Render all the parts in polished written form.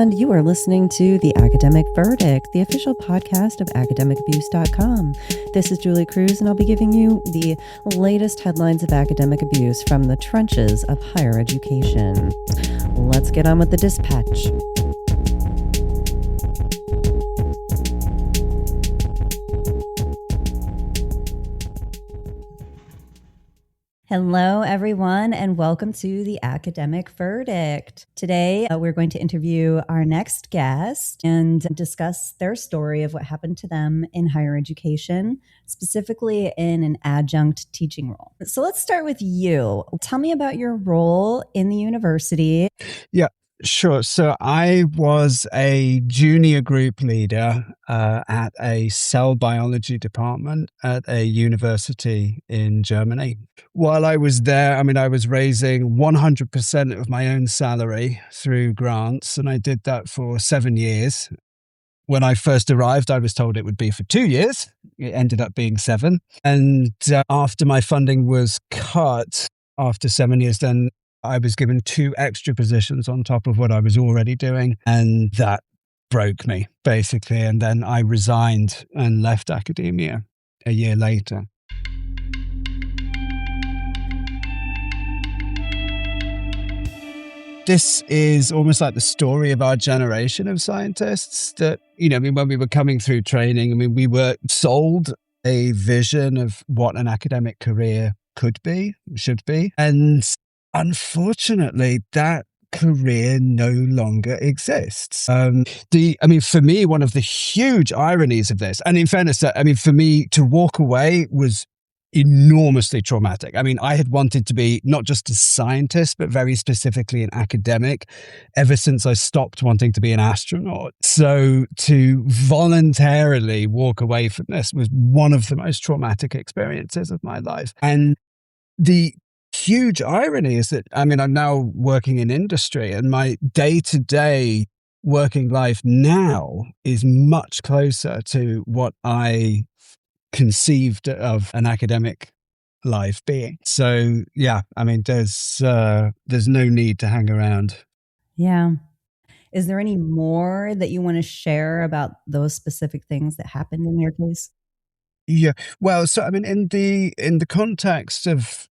and you are listening to The Academic Verdict, the official podcast of academicabuse.com. This is Julie Cruz, and I'll be giving you the latest headlines of academic abuse from the trenches of higher education. Let's get on with the dispatch. Hello, everyone, and welcome to The Academic Verdict. Today, we're going to interview our next guest and discuss their story of what happened to them in higher education, specifically in an adjunct teaching role. So let's start with you. Tell me about your role in the university. Yeah. Sure. So I was a junior group leader at a cell biology department at a university in Germany. While I was there, I was raising 100% of my own salary through grants, and I did that for 7 years. When I first arrived, I was told it would be for 2 years. It ended up being 7. And after my funding was cut after 7 years, then I was given 2 extra positions on top of what I was already doing. And that broke me, basically. And then I resigned and left academia a year later. This is almost like the story of our generation of scientists that, when we were coming through training, we were sold a vision of what an academic career could be, should be. And unfortunately, that career no longer exists. For me, one of the huge ironies of this, and in fairness, for me to walk away was enormously traumatic. I had wanted to be not just a scientist, but very specifically an academic ever since I stopped wanting to be an astronaut. So to voluntarily walk away from this was one of the most traumatic experiences of my life. And the huge irony is that, I'm now working in industry, and my day-to-day working life now is much closer to what I conceived of an academic life being. So, yeah, there's no need to hang around. Yeah. Is there any more that you want to share about those specific things that happened in your case? Yeah. Well, so in the context of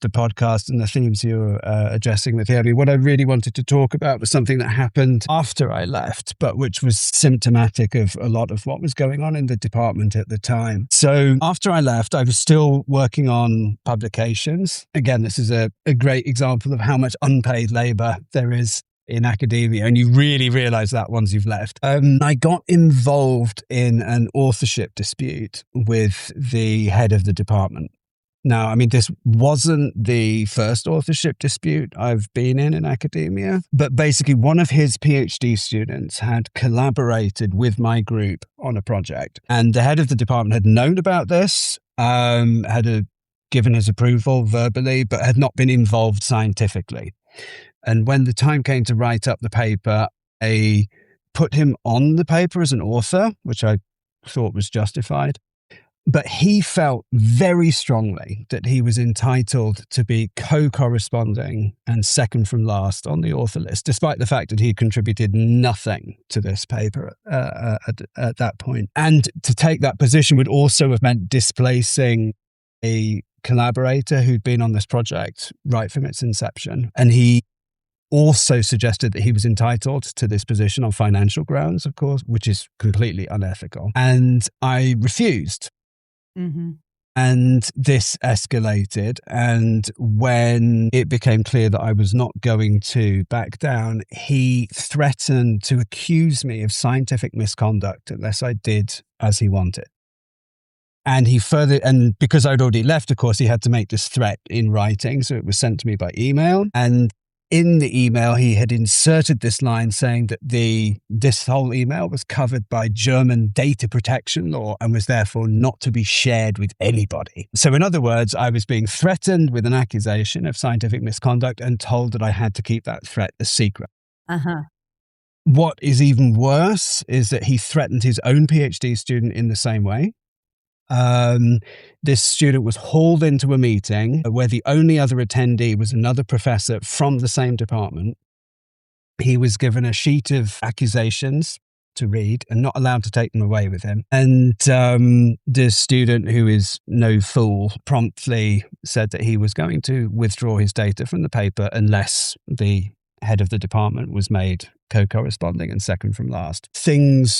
the podcast and the themes you're addressing with here, what I really wanted to talk about was something that happened after I left, but which was symptomatic of a lot of what was going on in the department at the time. So after I left, I was still working on publications. Again, this is a great example of how much unpaid labor there is in academia, and you really realize that once you've left. I got involved in an authorship dispute with the head of the department. Now, this wasn't the first authorship dispute I've been in academia, but basically one of his PhD students had collaborated with my group on a project, and the head of the department had known about this, given his approval verbally, but had not been involved scientifically. And when the time came to write up the paper, I put him on the paper as an author, which I thought was justified. But he felt very strongly that he was entitled to be co-corresponding and second from last on the author list, despite the fact that he contributed nothing to this paper at that point. And to take that position would also have meant displacing a collaborator who'd been on this project right from its inception. And he also suggested that he was entitled to this position on financial grounds, of course, which is completely unethical. And I refused. Mm-hmm. And this escalated. And when it became clear that I was not going to back down, he threatened to accuse me of scientific misconduct unless I did as he wanted. And and because I'd already left, of course, he had to make this threat in writing. So it was sent to me by email. And in the email, he had inserted this line saying that this whole email was covered by German data protection law and was therefore not to be shared with anybody. So in other words, I was being threatened with an accusation of scientific misconduct and told that I had to keep that threat a secret. Uh-huh. What is even worse is that he threatened his own PhD student in the same way. This student was hauled into a meeting where the only other attendee was another professor from the same department. He was given a sheet of accusations to read and not allowed to take them away with him. And the student, who is no fool, promptly said that he was going to withdraw his data from the paper unless the head of the department was made co-corresponding and second from last.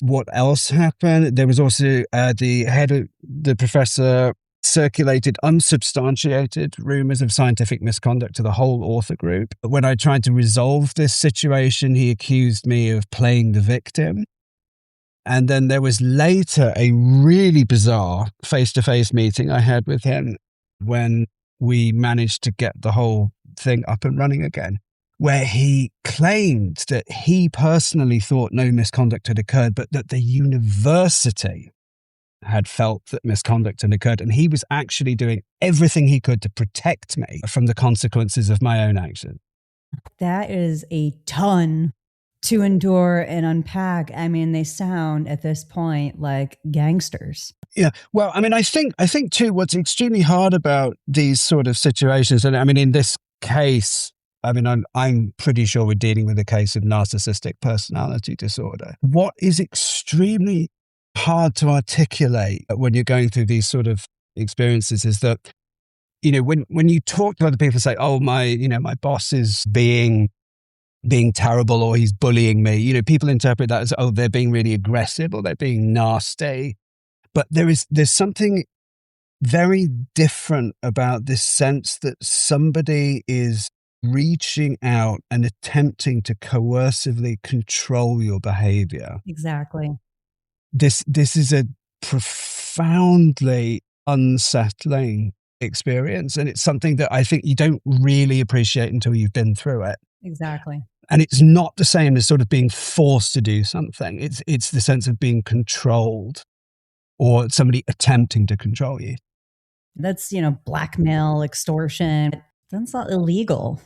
What else happened? There was also the professor circulated unsubstantiated rumors of scientific misconduct to the whole author group. When I tried to resolve this situation, he accused me of playing the victim. And then there was later a really bizarre face-to-face meeting I had with him when we managed to get the whole thing up and running again, where he claimed that he personally thought no misconduct had occurred, but that the university had felt that misconduct had occurred, and he was actually doing everything he could to protect me from the consequences of my own action. That is a ton to endure and unpack. I mean, they sound at this point like gangsters. Yeah. Well, I mean, I think too, what's extremely hard about these sort of situations, and I mean, in this case, I mean, I'm pretty sure we're dealing with a case of narcissistic personality disorder. What is extremely hard to articulate when you're going through these sort of experiences is that, you know, when you talk to other people, say, oh, my boss is being terrible, or he's bullying me, you know, people interpret that as, oh, they're being really aggressive or they're being nasty. But there's something very different about this sense that somebody is reaching out and attempting to coercively control your behavior. Exactly. This is a profoundly unsettling experience, and it's something that I think you don't really appreciate until you've been through it. Exactly. And it's not the same as sort of being forced to do something. It's the sense of being controlled, or somebody attempting to control you. That's, blackmail, extortion. That's not illegal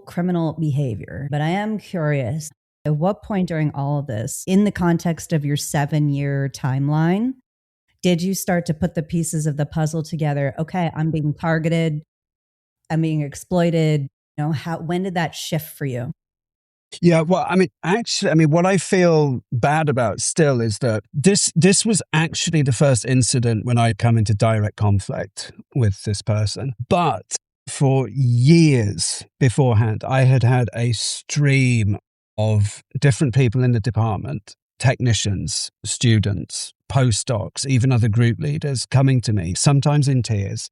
criminal behavior. But I am curious, at what point during all of this, in the context of your 7-year timeline, did you start to put the pieces of the puzzle together? Okay, I'm being targeted, I'm being exploited. When did that shift for you? Yeah, well, I mean, actually, what I feel bad about still is that this was actually the first incident when I'd come into direct conflict with this person. But for years beforehand, I had had a stream of different people in the department, technicians, students, postdocs, even other group leaders coming to me, sometimes in tears,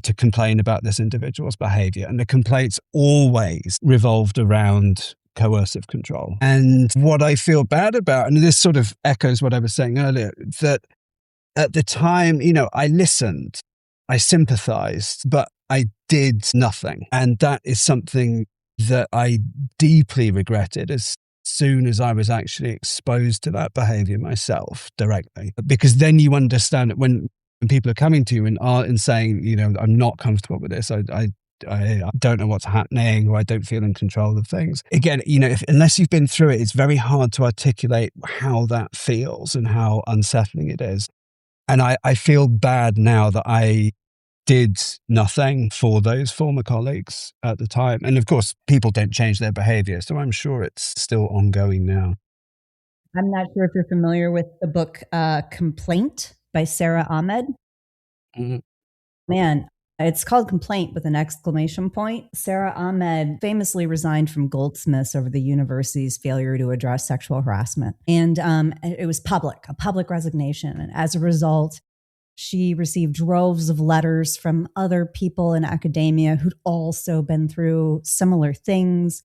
to complain about this individual's behavior. And the complaints always revolved around coercive control. And what I feel bad about, and this sort of echoes what I was saying earlier, that at the time, I listened, I sympathized, but I did nothing. And that is something that I deeply regretted as soon as I was actually exposed to that behavior myself directly. Because then you understand that when people are coming to you and saying, I'm not comfortable with this, I don't know what's happening, or I don't feel in control of things. Again, unless you've been through it, it's very hard to articulate how that feels and how unsettling it is. And I feel bad now that I did nothing for those former colleagues at the time. And of course, people don't change their behavior, so I'm sure it's still ongoing now. I'm not sure if you're familiar with the book Complaint by Sarah Ahmed. Mm-hmm. Man, it's called Complaint with an exclamation point. Sarah Ahmed famously resigned from Goldsmiths over the university's failure to address sexual harassment. And it was a public resignation. And as a result, she received droves of letters from other people in academia who'd also been through similar things.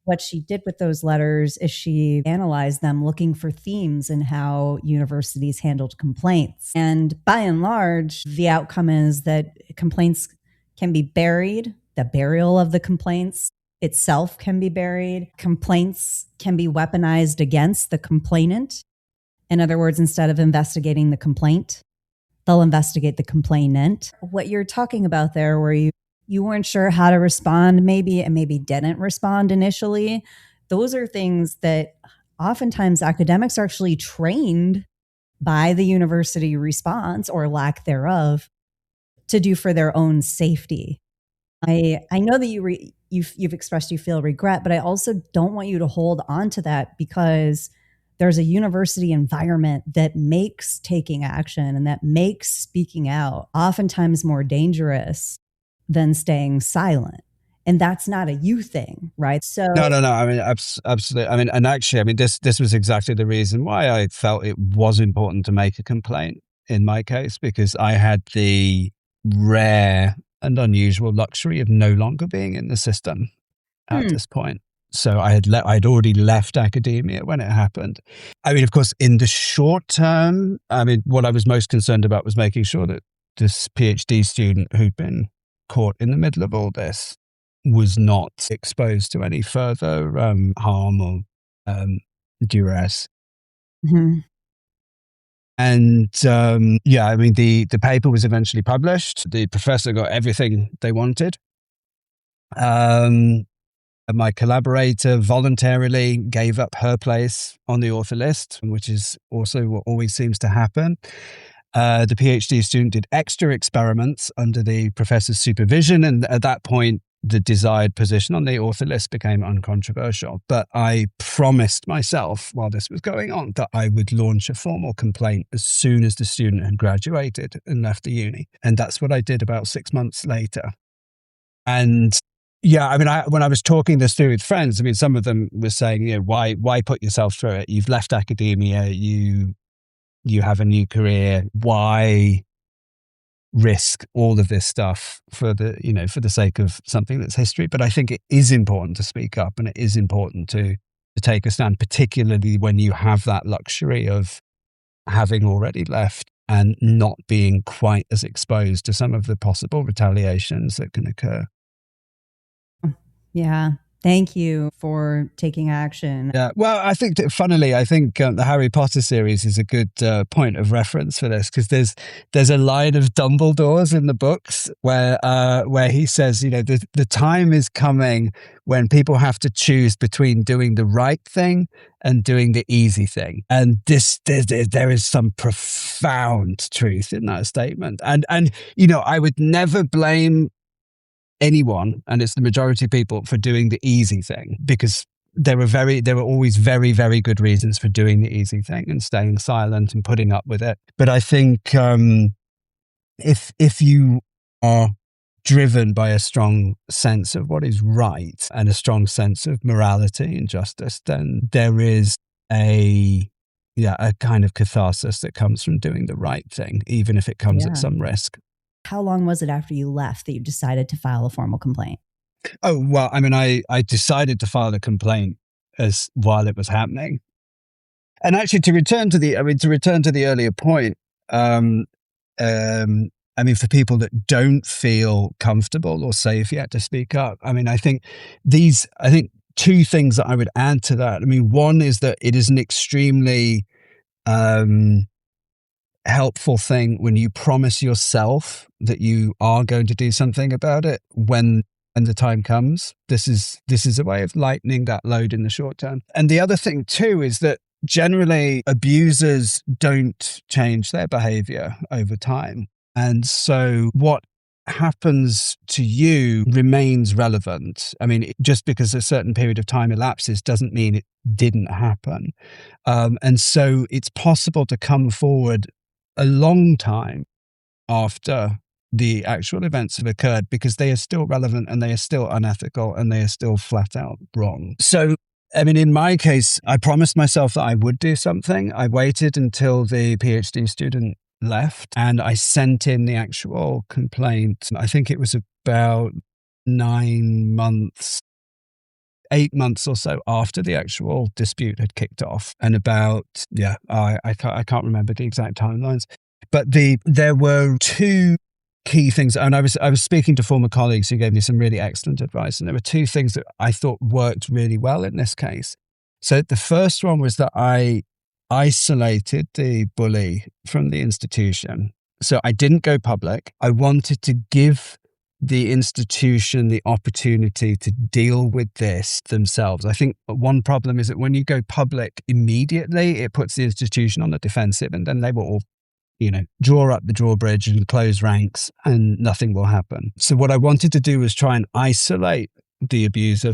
What she did with those letters is she analyzed them, looking for themes in how universities handled complaints. And by and large, the outcome is that complaints can be buried. The burial of the complaints itself can be buried. Complaints can be weaponized against the complainant. In other words, instead of investigating the complaint, they'll investigate the complainant. What you're talking about there, where you weren't sure how to respond, maybe, and maybe didn't respond initially. Those are things that oftentimes academics are actually trained by the university response, or lack thereof, to do for their own safety. I know that you've expressed you feel regret, but I also don't want you to hold on to that, because there's a university environment that makes taking action and that makes speaking out oftentimes more dangerous than staying silent. And that's not a you thing, right? So, No, no, no. I mean, absolutely. I mean, and actually, I mean, this was exactly the reason why I felt it was important to make a complaint in my case, because I had the rare and unusual luxury of no longer being in the system at hmm, this point. So I'd already left academia when it happened. I mean, of course, in the short term, I mean, what I was most concerned about was making sure that this PhD student who'd been caught in the middle of all this was not exposed to any further harm or duress. mhm. And yeah, I mean, the paper was eventually published. The professor got everything they wanted. Um, My collaborator voluntarily gave up her place on the author list, which is also what always seems to happen. The PhD student did extra experiments under the professor's supervision, and at that point, the desired position on the author list became uncontroversial. But I promised myself while this was going on that I would launch a formal complaint as soon as the student had graduated and left the uni. And that's what I did about 6 months later. And yeah, I mean, when I was talking this through with friends, I mean, some of them were saying, why put yourself through it? You've left academia, you have a new career. Why risk all of this stuff for the sake of something that's history? But I think it is important to speak up, and it is important to take a stand, particularly when you have that luxury of having already left and not being quite as exposed to some of the possible retaliations that can occur. Yeah. Thank you for taking action. Yeah, well, I think funnily, I think the Harry Potter series is a good point of reference for this, because there's a line of Dumbledore's in the books where he says, the time is coming when people have to choose between doing the right thing and doing the easy thing, and there is some profound truth in that statement, and I would never blame anyone, and it's the majority of people, for doing the easy thing, because there were always very, very good reasons for doing the easy thing and staying silent and putting up with it. But I think if you are driven by a strong sense of what is right and a strong sense of morality and justice, then there is a kind of catharsis that comes from doing the right thing, even if it comes at Yeah. some risk. How long was it after you left that you decided to file a formal complaint? Oh, well, I mean, I decided to file a complaint while it was happening. And actually, to return to the earlier point, um, I mean, for people that don't feel comfortable or safe yet to speak up, I mean, I think two things that I would add to that. I mean, one is that it is an extremely helpful thing when you promise yourself that you are going to do something about it when the time comes. This is a way of lightening that load in the short term. And the other thing too is that generally abusers don't change their behavior over time. And so what happens to you remains relevant. I mean, just because a certain period of time elapses doesn't mean it didn't happen. And so it's possible to come forward a long time after the actual events have occurred, because they are still relevant and they are still unethical and they are still flat out wrong. So, I mean, in my case, I promised myself that I would do something. I waited until the PhD student left and I sent in the actual complaint. I think it was about 8 months or so after the actual dispute had kicked off, and I can't remember the exact timelines, but there were two key things, and I was speaking to former colleagues who gave me some really excellent advice, and there were two things that I thought worked really well in this case. So the first one was that I isolated the bully from the institution. So I didn't go public. I wanted to give the institution the opportunity to deal with this themselves. I think one problem is that when you go public immediately, it puts the institution on the defensive, and then they will all draw up the drawbridge and close ranks and nothing will happen. So what I wanted to do was try and isolate the abuser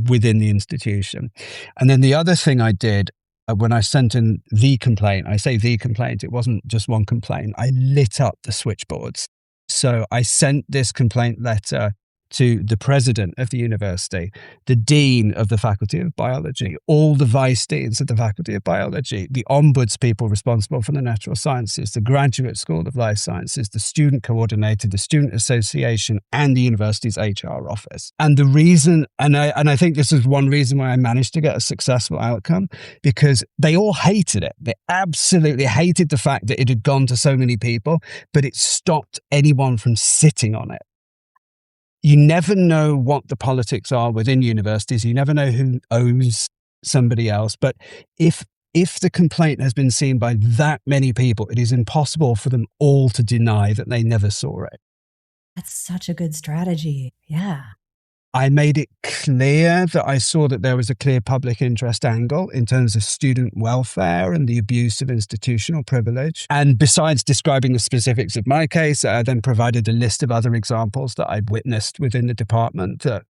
within the institution. And then the other thing I did when I sent in the complaint, I say the complaint, it wasn't just one complaint. I lit up the switchboards. So I sent this complaint letter to the president of the university, the dean of the Faculty of Biology, all the vice deans of the Faculty of Biology, the ombuds people responsible for the natural sciences, the Graduate School of Life Sciences, the student coordinator, the student association, and the university's HR office. And the reason, and I think this is one reason why I managed to get a successful outcome, because they all hated it. They absolutely hated the fact that it had gone to so many people, but it stopped anyone from sitting on it. You never know what the politics are within universities. You never know who owes somebody else. But if the complaint has been seen by that many people, it is impossible for them all to deny that they never saw it. That's such a good strategy. Yeah. I made it clear that I saw that there was a clear public interest angle in terms of student welfare and the abuse of institutional privilege. And besides describing the specifics of my case, I then provided a list of other examples that I'd witnessed within the department that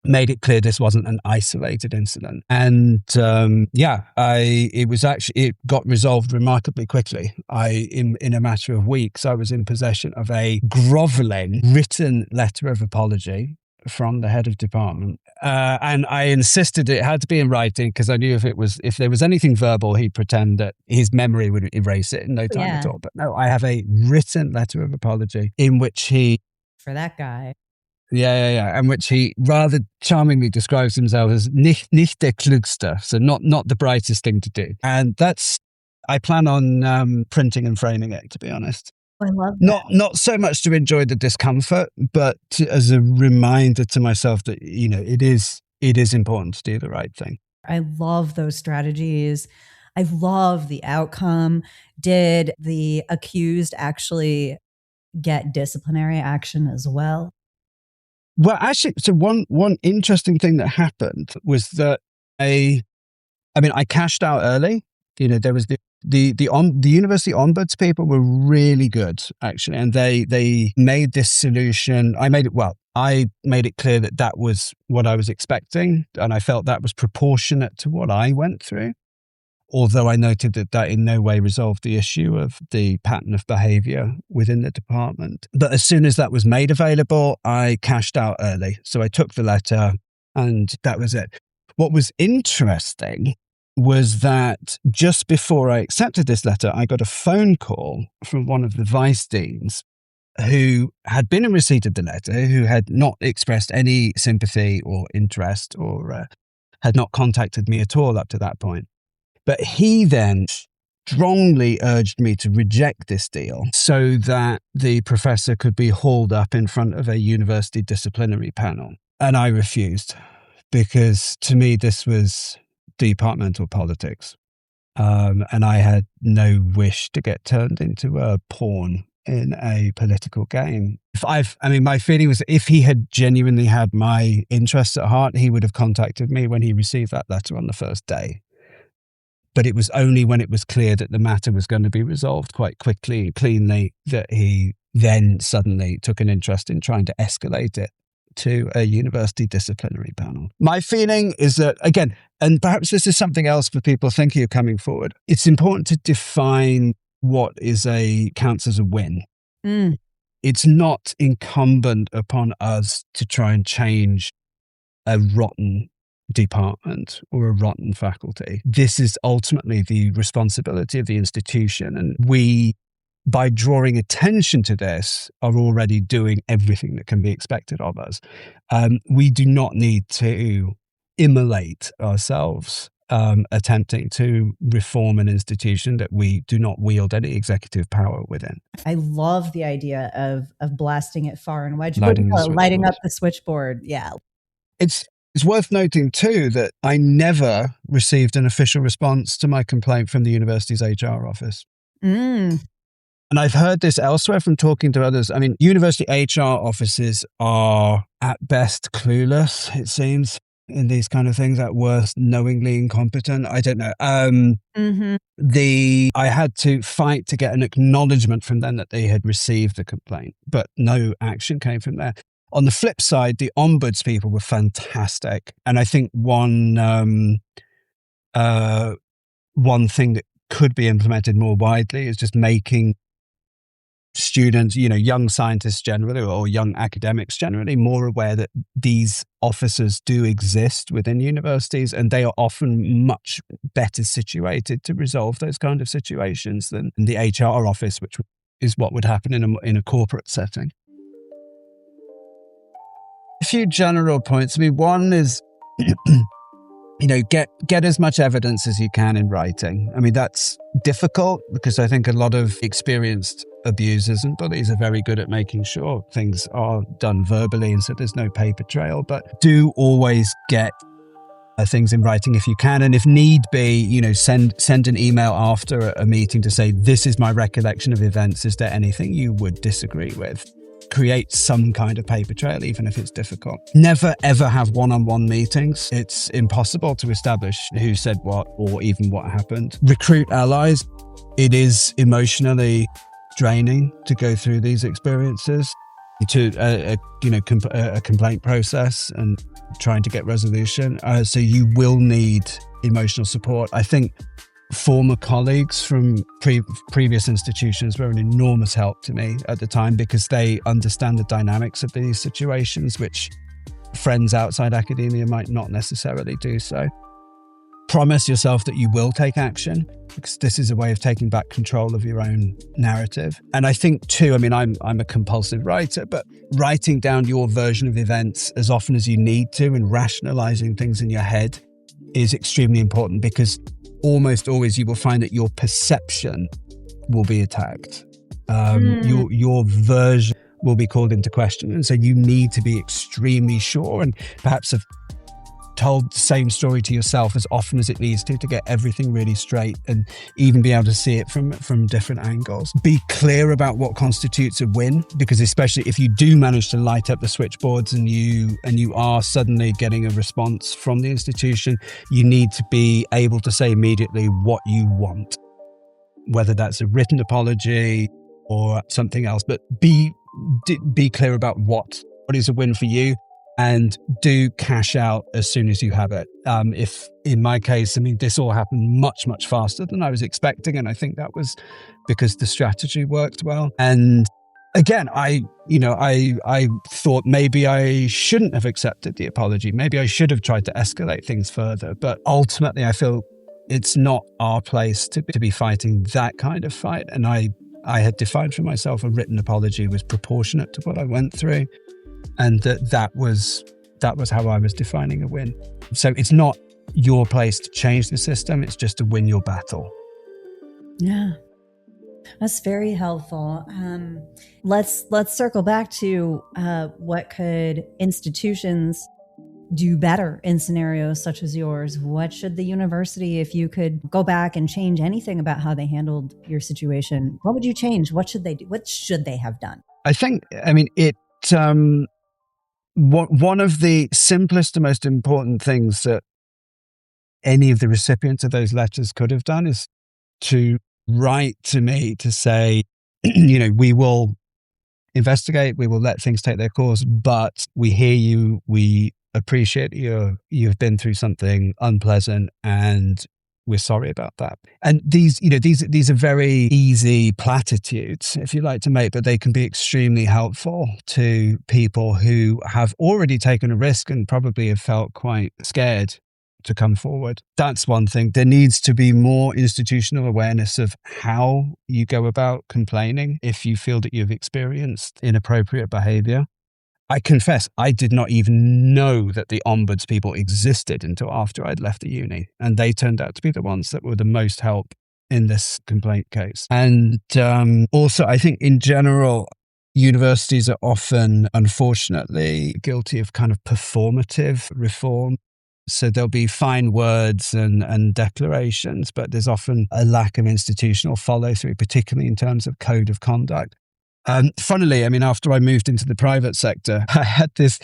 made it clear this wasn't an isolated incident. And it got resolved remarkably quickly. In a matter of weeks, I was in possession of a groveling written letter of apology from the head of department. And I insisted it had to be in writing because I knew if there was anything verbal, he'd pretend that his memory would erase it in no time at all. But no, I have a written letter of apology in which for that guy. Yeah. In which he rather charmingly describes himself as nicht der klügste, so not the brightest thing to do. And I plan on printing and framing it, to be honest. I love that. Not so much to enjoy the discomfort, but as a reminder to myself that, it is important to do the right thing. I love those strategies. I love the outcome. Did the accused actually get disciplinary action as well? Well, actually, so one interesting thing that happened was that I cashed out early. There was the university ombuds people were really good, actually, and they made this solution. I made it clear that was what I was expecting, and I felt that was proportionate to what I went through. Although I noted that in no way resolved the issue of the pattern of behavior within the department. But as soon as that was made available, I cashed out early. So I took the letter and that was it. What was interesting was that just before I accepted this letter, I got a phone call from one of the vice deans who had been in receipt of the letter, who had not expressed any sympathy or interest or had not contacted me at all up to that point. But he then strongly urged me to reject this deal so that the professor could be hauled up in front of a university disciplinary panel. And I refused because to me, this was departmental politics. And I had no wish to get turned into a pawn in a political game. My feeling was if he had genuinely had my interests at heart, he would have contacted me when he received that letter on the first day. But it was only when it was clear that the matter was going to be resolved quite quickly and cleanly that he then suddenly took an interest in trying to escalate it to a university disciplinary panel. My feeling is that, again, and perhaps this is something else for people thinking of coming forward, it's important to define what counts as a win. Mm. It's not incumbent upon us to try and change a rotten department or a rotten faculty. This is ultimately the responsibility of the institution. And we, by drawing attention to this, are already doing everything that can be expected of us. We do not need to immolate ourselves attempting to reform an institution that we do not wield any executive power within. I love the idea of blasting it far and wide. Lighting Lighting up the switchboard. Yeah. It's worth noting, too, that I never received an official response to my complaint from the university's HR office. Mm. And I've heard this elsewhere from talking to others. I mean, university HR offices are at best clueless, it seems. in these kind of things, at worst, knowingly incompetent. I don't know. Mm-hmm. I had to fight to get an acknowledgement from them that they had received the complaint, but no action came from there. On the flip side, the ombuds people were fantastic. And I think one thing that could be implemented more widely is just making students, young scientists generally, or young academics generally, more aware that these officers do exist within universities, and they are often much better situated to resolve those kind of situations than the HR office, which is what would happen in a corporate setting. A few general points. I mean, one is get as much evidence as you can in writing. I mean, that's difficult because I think a lot of experienced abusers and bullies are very good at making sure things are done verbally, and so there's no paper trail. But do always get things in writing if you can, and if need be, send an email after a meeting to say, this is my recollection of events. Is there anything you would disagree with? Create some kind of paper trail, even if it's difficult. Never ever have one-on-one meetings. It's impossible to establish who said what or even what happened. Recruit allies. It is emotionally draining to go through these experiences, to a complaint process and trying to get resolution. So you will need emotional support. I think former colleagues from previous institutions were an enormous help to me at the time, because they understand the dynamics of these situations, which friends outside academia might not necessarily do so. Promise yourself that you will take action, because this is a way of taking back control of your own narrative. And I think too, I mean, I'm a compulsive writer, but writing down your version of events as often as you need to and rationalizing things in your head is extremely important, because almost always you will find that your perception will be attacked. Your version will be called into question. And so you need to be extremely sure, and perhaps have told the same story to yourself as often as it needs to get everything really straight, and even be able to see it from different angles. Be clear about what constitutes a win, because especially if you do manage to light up the switchboards and you are suddenly getting a response from the institution, you need to be able to say immediately what you want, whether that's a written apology or something else. But be clear about what is a win for you, and do cash out as soon as you have it. If in my case, I mean, this all happened much, much faster than I was expecting. And I think that was because the strategy worked well. And again, I thought maybe I shouldn't have accepted the apology. Maybe I should have tried to escalate things further. But ultimately, I feel it's not our place to be fighting that kind of fight. And I had defined for myself a written apology was proportionate to what I went through. And that was how I was defining a win. So it's not your place to change the system. It's just to win your battle. Yeah, that's very helpful. Let's circle back to what could institutions do better in scenarios such as yours. What should the university, if you could go back and change anything about how they handled your situation, what would you change? What should they do? What should they have done? I think, one of the simplest and most important things that any of the recipients of those letters could have done is to write to me to say, we will investigate, we will let things take their course, but we hear you, we appreciate you've been through something unpleasant, and we're sorry about that. And these are very easy platitudes, if you like to make, but they can be extremely helpful to people who have already taken a risk and probably have felt quite scared to come forward. That's one thing. There needs to be more institutional awareness of how you go about complaining if you feel that you've experienced inappropriate behavior. I confess, I did not even know that the ombuds people existed until after I'd left the uni. And they turned out to be the ones that were the most help in this complaint case. And also, I think in general, universities are often, unfortunately, guilty of kind of performative reform. So there'll be fine words and declarations, but there's often a lack of institutional follow through, particularly in terms of code of conduct. Funnily, I mean, after I moved into the private sector, I had this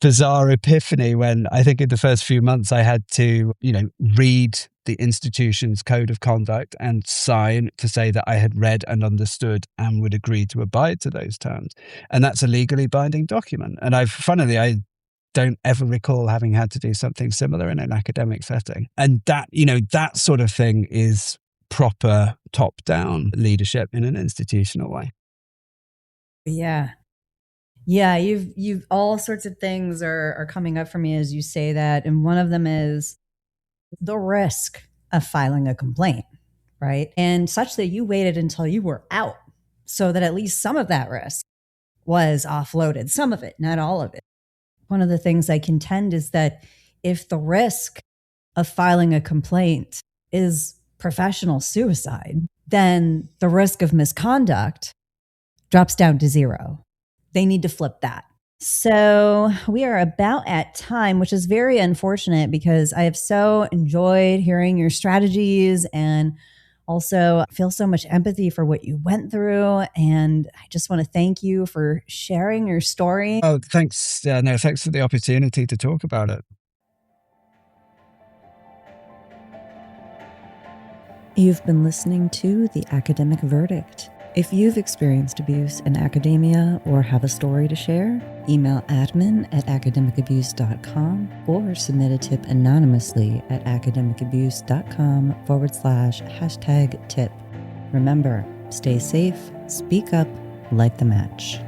bizarre epiphany when I think in the first few months I had to, read the institution's code of conduct and sign to say that I had read and understood and would agree to abide to those terms. And that's a legally binding document. And I don't ever recall having had to do something similar in an academic setting. And that, that sort of thing is proper top-down leadership in an institutional way. Yeah. Yeah, you've all sorts of things are coming up for me as you say that. And one of them is the risk of filing a complaint, right? And such that you waited until you were out so that at least some of that risk was offloaded, some of it, not all of it. One of the things I contend is that if the risk of filing a complaint is professional suicide, then the risk of misconduct drops down to zero. They need to flip that. So we are about at time, which is very unfortunate because I have so enjoyed hearing your strategies and also feel so much empathy for what you went through. And I just want to thank you for sharing your story. Oh, thanks. Yeah, no, thanks for the opportunity to talk about it. You've been listening to The Academic Verdict. If you've experienced abuse in academia or have a story to share, email admin@academicabuse.com or submit a tip anonymously at academicabuse.com/#tip. Remember, stay safe, speak up, light the match.